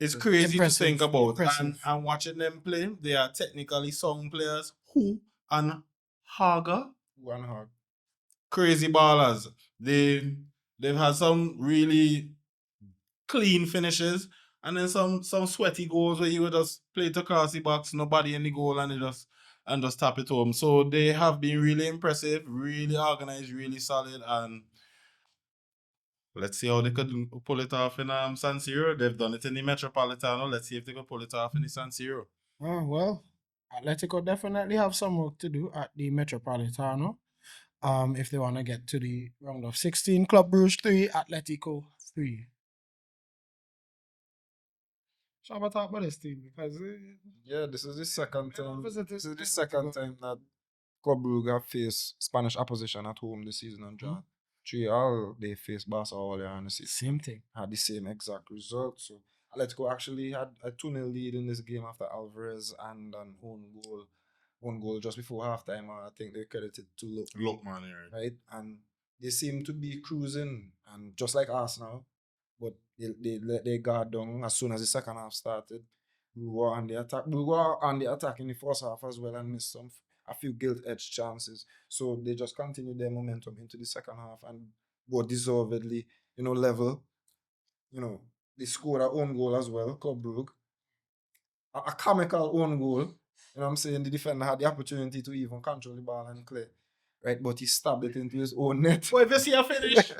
It's crazy to think about. And watching them play, they are technically sound players. Who and Haga, One hug. crazy ballers. They they've had some really clean finishes, and then some sweaty goals where you would just play it across the box, nobody in the goal, and just tap it home. So they have been really impressive, really organized, really solid, and let's see how they could pull it off in San Siro. They've done it in the Metropolitano. Let's see if they can pull it off in the San Siro. Oh, well, Atletico definitely have some work to do at the Metropolitano. If they want to get to the round of 16, Club Brugge 3, Atletico 3. So I'm talk about this team because Yeah, this is the second time. visit This is the this- second time that Club Brugge have faced Spanish opposition at home this season and drawn. 3-all they faced Barca earlier in the season. same thing. Had the same exact result. So Atletico actually had a 2-0 lead in this game after Alvarez and an own goal just before halftime. I think they credited to Lookman here. right? And they seem to be cruising, and just like Arsenal, but they let their guard down as soon as the second half started. We were on the attack. We were on the attack in the first half as well and missed a few gilt-edged chances. So they just continued their momentum into the second half and were deservedly, level. They scored their own goal as well, Club Brugge. A comical own goal. You know what I'm saying? The defender had the opportunity to even control the ball and clear. Right, but he stabbed it into his own net. Well, if you see a finish,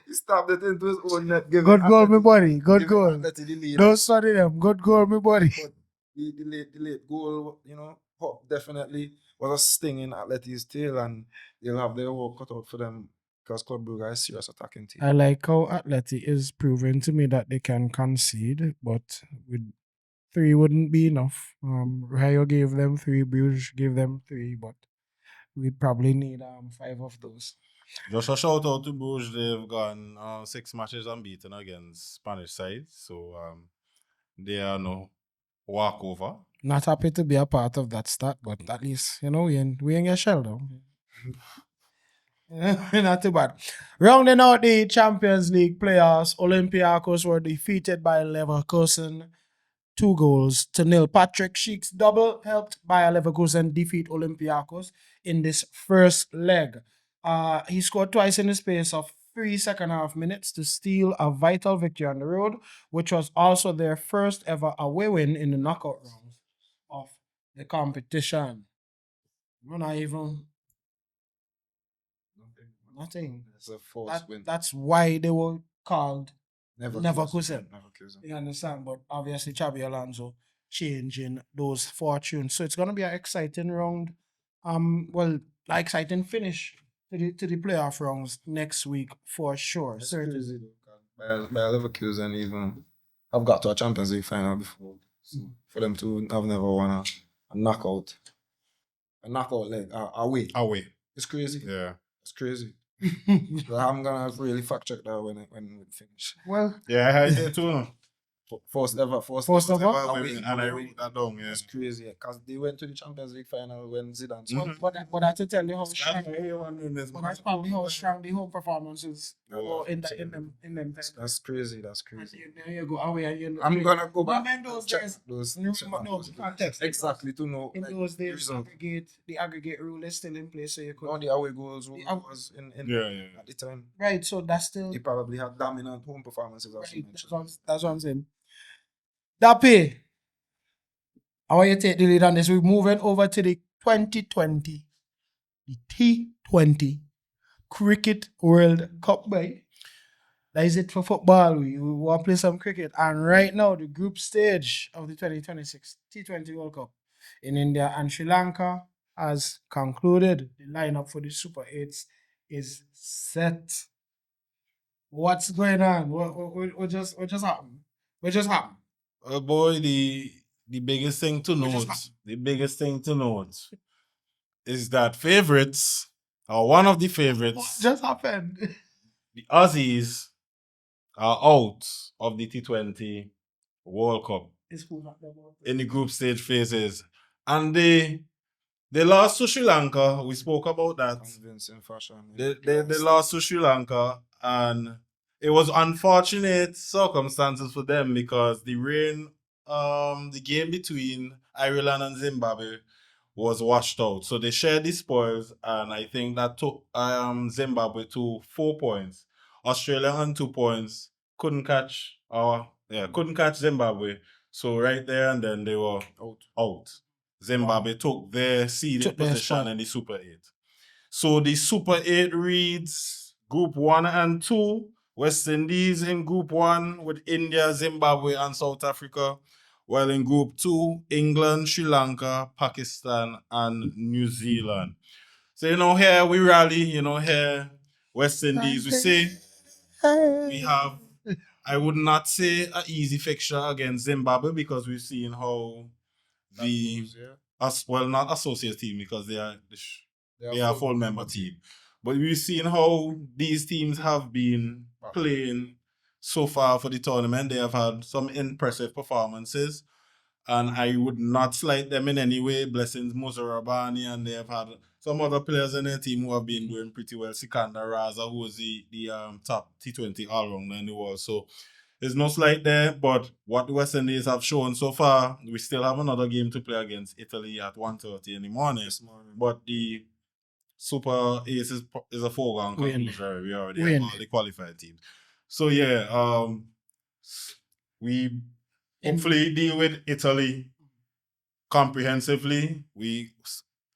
He stabbed it into his own net. Good goal, my buddy. Good goal. Don't Don't study them. Good goal, my buddy. But the late goal, definitely was a sting in Atleti's tail, and they'll have their work cut out for them because Club Brugge is a serious attacking team. I like how Atleti is proving to me that they can concede, but with 3 wouldn't be enough. Rayo gave them 3, Bruges gave them 3, but we probably need 5 of those. just a shout out to Bruges. They've gone 6 matches unbeaten against Spanish sides, so they are no walkover. Not happy to be a part of that stat, but at least we ain't get shelled though. Not too bad. Rounding out the Champions League playoffs, Olympiacos were defeated by Leverkusen 2-0. Patrick Schick's double helped Bayer Leverkusen defeat Olympiacos in this first leg. He scored twice in the space of 3 second-half minutes to steal a vital victory on the road, which was also their first ever away win in the knockout rounds of the competition. Not even nothing. It's a false win. That's why they were called Leverkusen. You understand? But obviously, Xabi Alonso changing those fortunes. So it's going to be an exciting round. Exciting finish to the playoff rounds next week for sure. It's Certainly. crazy though, Bayer Leverkusen even have got to a Champions League final before. So for them to have never won a knockout leg away. Away. It's crazy. Yeah. It's crazy. So I'm gonna really fact check that when we finish. Well, Yeah, I heard it too. No? First ever And I wrote that down, yeah. It's crazy because they went to the Champions League final when Zidane. Mhm. but I have to tell you how strong. That's But that's probably how strong the home performances Oh, in them times. That's crazy. That's And crazy. there you go away and you I'm gonna go back. Remember those check days? those. No, check no, those. context. Exactly to know. In like, those the days, result. the aggregate rule is still in place, so you could All the away goals The aw- was in Yeah. at the time. right. So that's still They probably had dominant home performances as you right. mentioned. That's what I'm saying. Dapi, I want you to take the lead on this. We're moving over to the 2020, the T20 Cricket World Cup, boy. That is it for football. We want to play some cricket. And right now, the group stage of the 2026 T20 World Cup in India and Sri Lanka has concluded. The lineup for the Super 8s is set. What's going on? What just happened? What just happened? Oh boy, the biggest thing to Which is note, fine. the biggest thing to note is that favorites, or one of the What favorites, just happened? the Aussies, are out of the T20 World Cup It's cool, not them all. in the group stage phases. And they lost to Sri Lanka. We spoke about that. Convincing fashion. They lost to Sri Lanka, and it was unfortunate circumstances for them because the game between Ireland and Zimbabwe was washed out. So they shared the spoils, and I think that took Zimbabwe to 4 points. Australia on 2 points. Couldn't catch Zimbabwe. So right there and then they were out. Zimbabwe took their seeded Took their position spot. in the Super 8. So the Super 8 reads Group 1 and 2. West Indies in Group 1 with India, Zimbabwe, and South Africa. While in Group 2, England, Sri Lanka, Pakistan, and New Zealand. So, here we rally, here West Indies, we say we have, I would not say an easy fixture against Zimbabwe because we've seen how not associate team because they are a full member team. But we've seen how these teams have been playing so far for the tournament. They have had some impressive performances. And I would not slight them in any way. Blessings Muzarabani, and they have had some other players in their team who have been doing pretty well. Sikandar Raza, who was the top T20 all-rounder in the world. So there's no slight there, but what the West Indies have shown so far, we still have another game to play against Italy at 1:30 in the morning. But the Super Ace is a foregone conclusion. We already have all the qualified teams. So yeah, we hopefully deal with Italy comprehensively. We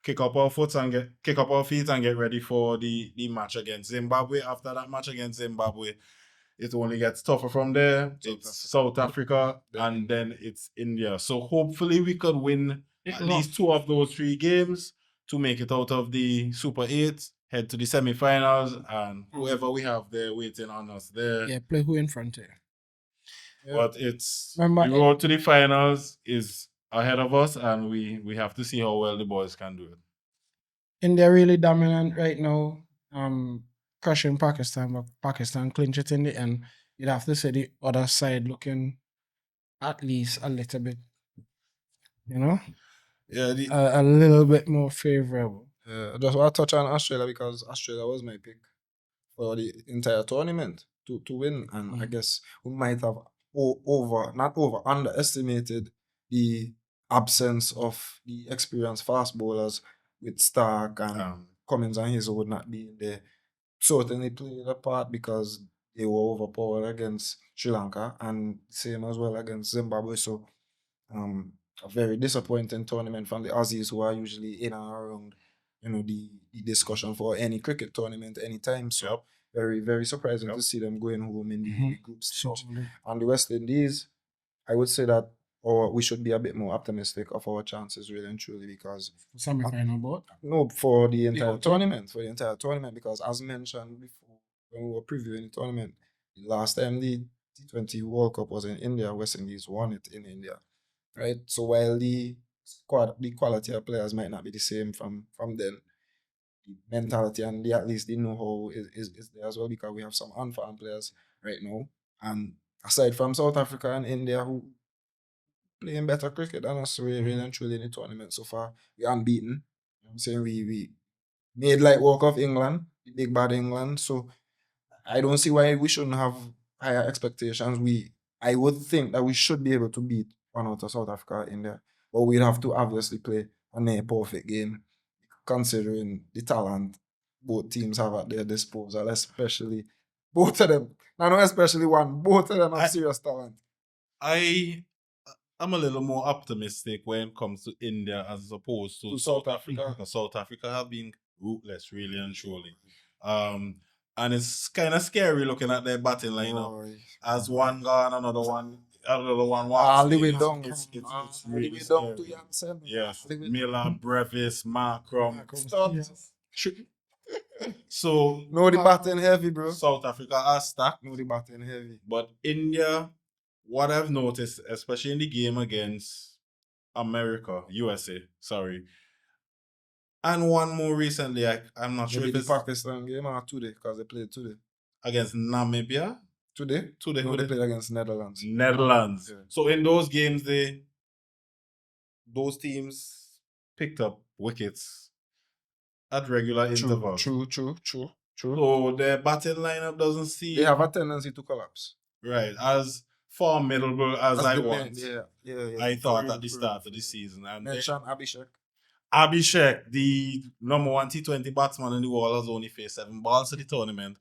kick up our feet and get ready for the match against Zimbabwe. After that match against Zimbabwe, it only gets tougher from there. It's South Africa and then it's India. So hopefully we could win at least 2 of those 3 games to make it out of the Super 8, head to the semi-finals, and whoever we have there waiting on us there. Yeah, play who in front here. Yeah. But the road to the finals is ahead of us, and we have to see how well the boys can do it. India really dominant right now. Crushing Pakistan, but Pakistan clinch it in the end. You'd have to say the other side looking at least a little bit, Yeah, a little bit more favorable. I just want to touch on Australia because Australia was my pick for the entire tournament to win, and I guess we might have underestimated the absence of the experienced fast bowlers with Stark and Cummins and Hazelwood not being there. Certainly played a part because they were overpowered against Sri Lanka and same as well against Zimbabwe. So a very disappointing tournament from the Aussies, who are usually in and around the discussion for any cricket tournament anytime. So very, very surprising to see them going home in the group stage. And the West Indies, I would say that we should be a bit more optimistic of our chances, really and truly, because semi-final board? No, for the entire tournament. For the entire tournament, because as mentioned before, when we were previewing the tournament, the last time the T20 World Cup was in India, West Indies won it in India, right? So while the quality of players might not be the same from then, the mentality and at least the know-how is there as well, because we have some on-farm players right now. And aside from South Africa and India, who playing better cricket than us, really and truly in the tournament so far, we unbeaten. You know what I'm saying? We made light work of England, the big bad England. So I don't see why we shouldn't have higher expectations. I would think that we should be able to beat one out of South Africa, India, but we'd have to obviously play a near perfect game, considering the talent both teams have at their disposal, especially both of them. Not especially one, both of them have serious talent. I'm a little more optimistic when it comes to India as opposed to South Africa, because South Africa have been ruthless, really and truly. And it's kind of scary looking at their batting lineup. As one gone, another one walks. All the way down. It's really scary. Yes, Miller, Brevis, Markram. So no, the batting heavy, bro. South Africa are stacked. No, the batting heavy. But India, what I've noticed, especially in the game against USA, and one more recently, I'm not sure if it's the Pakistan game or today, because they played today. Against Namibia? Today? No, they played against Netherlands. Yeah. So in those games, those teams picked up wickets at regular intervals. True. So their batting lineup doesn't seem... They have a tendency to collapse. Right. As formidable as I want. Yeah. I thought at the start of the season. And mention Abhishek. Abhishek, the number 1 T20 batsman in the world, has only faced 7 balls to the tournament.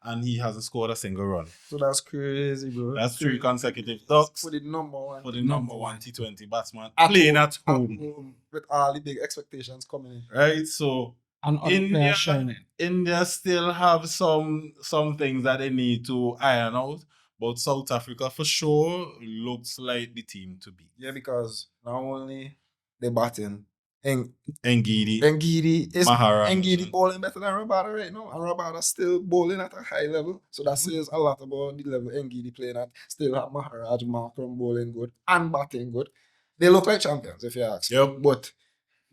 and he hasn't scored a single run. So that's crazy, bro. That's 3 consecutive ducks For the number one. for the number one T20 batsman At playing home, at home. with all the big expectations coming in. Right? So And other India, players shining. India still have some things that they need to iron out, but South Africa for sure looks like the team to beat. Yeah, because not only they batting, Ngidi, Maharaj. Ngidi bowling better than Rabada right now, and Rabada still bowling at a high level. So that says a lot about the level Ngidi playing at. Still have Maharaj, Markram bowling good and batting good. They look like champions, if you ask. Yep. But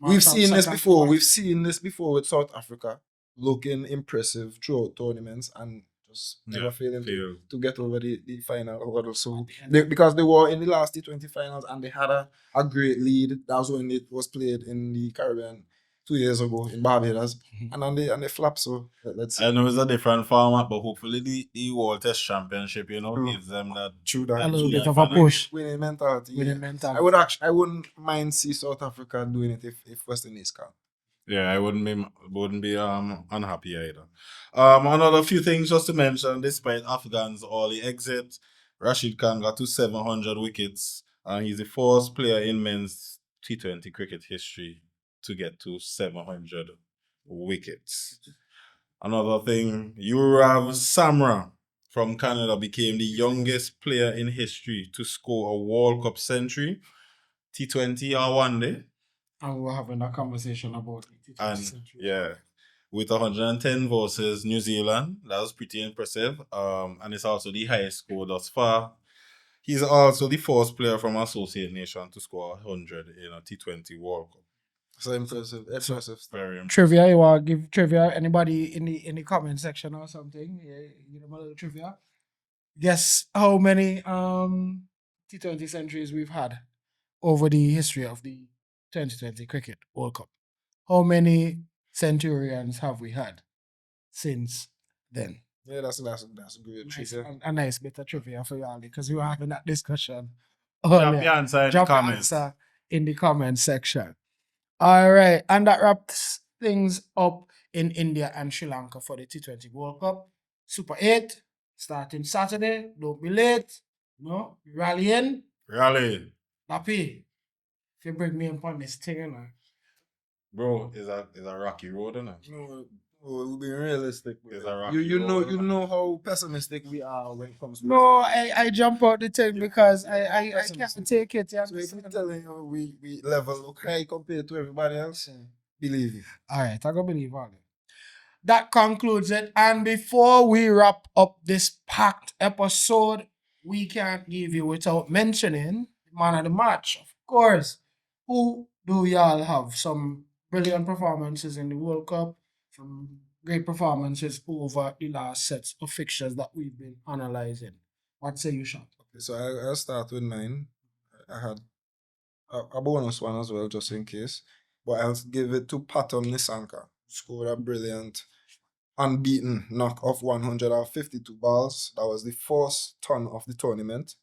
we've seen this second before. point. We've seen this before with South Africa looking impressive throughout tournaments and just never failing to get over the final hurdle. So because they were in the last T20 finals and they had a great lead. That was when it was played in the Caribbean 2 years ago in Barbados, and they flopped. So let's see. I know it's a different format, but hopefully the World Test Championship, gives them that A little bit of a push. Winning mentality. Winning yeah. mentality. I wouldn't mind see South Africa doing it if West Indies can. Yeah, I wouldn't be unhappy either. Another few things just to mention, despite Afghans early exit, Rashid Khan got to 700 wickets, and he's the first player in men's T20 cricket history to get to 700 wickets. Another thing, Yurav Samra from Canada became the youngest player in history to score a World Cup century, T20 or one day. And we're having a conversation about it. And yeah, with 110 versus New Zealand, that was pretty impressive. And it's also the highest score thus far. He's also the first player from Associate Nation to score 100 in a T20 World Cup. So impressive. Very impressive. Trivia, you want to give trivia? Anybody in the comment section or something? Yeah, give them a little trivia. Guess how many T20 centuries we've had over the history of the 2020 Cricket World Cup. How many centurions have we had since then? Yeah, that's a great trivia. A nice bit of trivia for y'all because we were having that discussion. Drop your answer in the comments. Answer in the comment section. All right, and that wraps things up in India and Sri Lanka for the T20 World Cup. Super 8 starting Saturday. Don't be late. No, rallying. Rally. Lappy, if you bring me upon this thing, you know. Bro, is a rocky road, isn't it? No, we'll be realistic. It's a rocky You road, you know how pessimistic we are when it comes to No, I jump out the thing because I can't take it. You So if we're telling you we level look high compared to everybody else, believe it. All right, I go believe all it. That concludes it. And before we wrap up this packed episode, we can't give you without mentioning the man of the match, of course. Who do y'all have? Some brilliant performances in the World Cup, some great performances over the last sets of fixtures that we've been analyzing. What say you, Sean? Okay, so I'll start with mine. I had a bonus one as well, just in case. But I'll give it to Patam Nisanka, who scored a brilliant, unbeaten knock of 152 balls. That was the first ton of the tournament,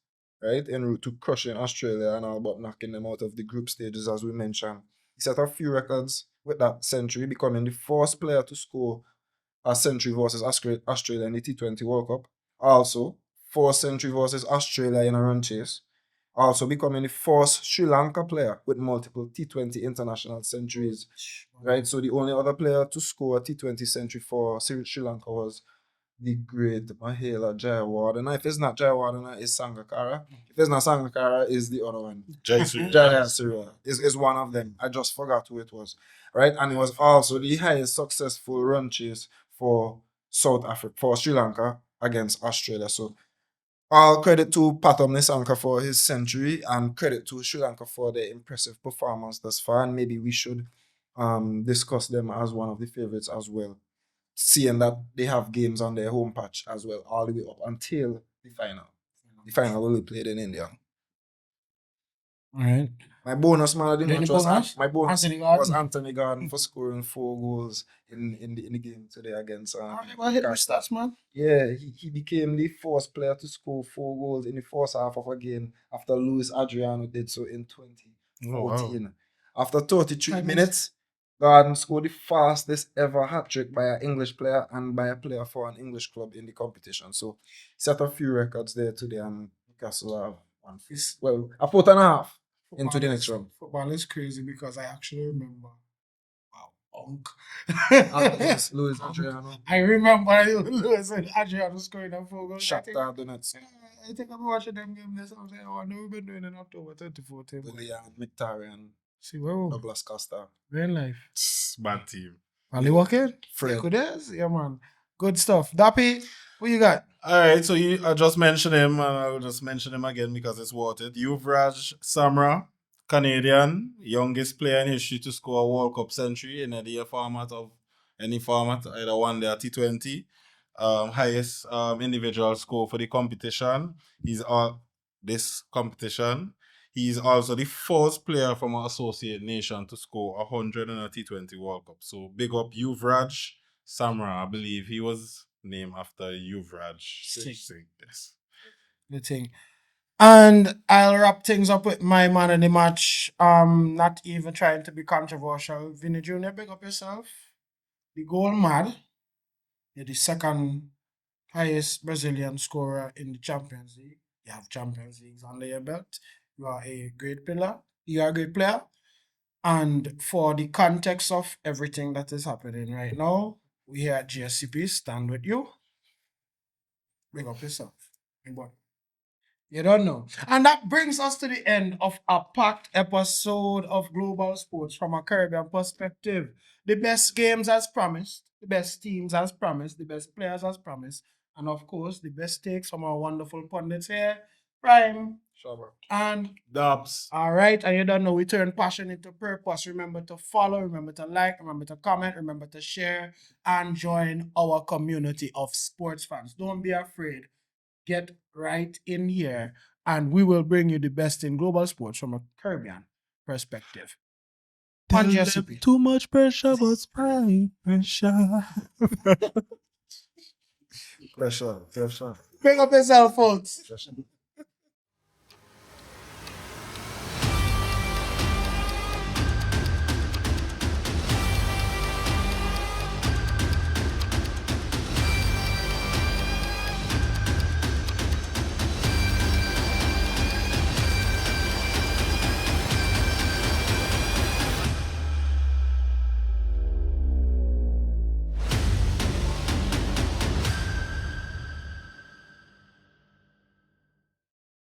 right? En route to crushing Australia and all but knocking them out of the group stages, as we mentioned. He set a few records with that century, becoming the first player to score a century versus Australia in the T20 World Cup. Also, first century versus Australia in a run chase. Also becoming the first Sri Lanka player with multiple T20 international centuries. Right, so the only other player to score a T20 century for Sri Lanka was the great Mahela Jayawardena. If it's not Jayawardena, it's Sangakkara. If it's not Sangakkara, it's the other one. Jayasuriya is one of them. I just forgot who it was. Right, and it was also the highest successful run chase for South Africa, for Sri Lanka against Australia. So all credit to Patam Nisanka for his century and credit to Sri Lanka for their impressive performance thus far. And maybe we should discuss them as one of the favorites as well, seeing that they have games on their home patch as well, all the way up until the final. The final will be played in India. All right. My bonus man, I didn't trust. My bonus Anthony Gordon. was Anthony Gordon for scoring 4 goals in the game today against. Hit the stats, man. Yeah, he became the first player to score 4 goals in the first half of a game after Luis Adriano did so in 2014. After 33 minutes, Garden scored the fastest ever hat trick by an English player and by a player for an English club in the competition. So set a few records there today, and Newcastle have one. Well, a foot and a half into the next round. Football is crazy because I actually remember. Wow, Unk. Luis Adriano. I remember Luis and Adriano scoring a 4 goals. Shakhtar Donetsk. I think I'm watching them game this. I'm saying, oh, I know we've been doing in October 2014. Willian Mkhitaryan. See, whoa, Douglas Costa. real life. Bad team. Are you walking? Fred. Good as? Yeah, man. Good stuff. Dappy, what you got? All right, so I just mentioned him, and I'll just mention him again because it's wanted. Yuvraj Samra, Canadian, youngest player in history to score a World Cup century in any format, either one day or T20. Highest individual score for the competition. This competition. He's also the first player from an associate nation to score 100 in a T20 World Cup. So big up Yuvraj Samra. I believe he was named after Yuvraj Singh. Yes. The thing. And I'll wrap things up with my man in the match. Not even trying to be controversial. Vinny Jr., big up yourself. The goal mad. You're the second highest Brazilian scorer in the Champions League. You have Champions Leagues under your belt. You are a great player. You are a great player. And for the context of everything that is happening right now, we here at GSCP stand with you. Big up yourself. Big boy. You don't know. And that brings us to the end of a packed episode of Global Sports from a Caribbean perspective. The best games as promised, the best teams as promised, the best players as promised, and of course, the best takes from our wonderful pundits here, Prime Shabba. and Dubs. all right, and you don't know, we turn passion into purpose. Remember to follow, remember to like, remember to comment, remember to share, and join our community of sports fans. Don't be afraid. Get right in here, and we will bring you the best in global sports from a Caribbean perspective. On GSCP. Too much pressure, but prime pressure. Pressure. Bring up yourself, folks.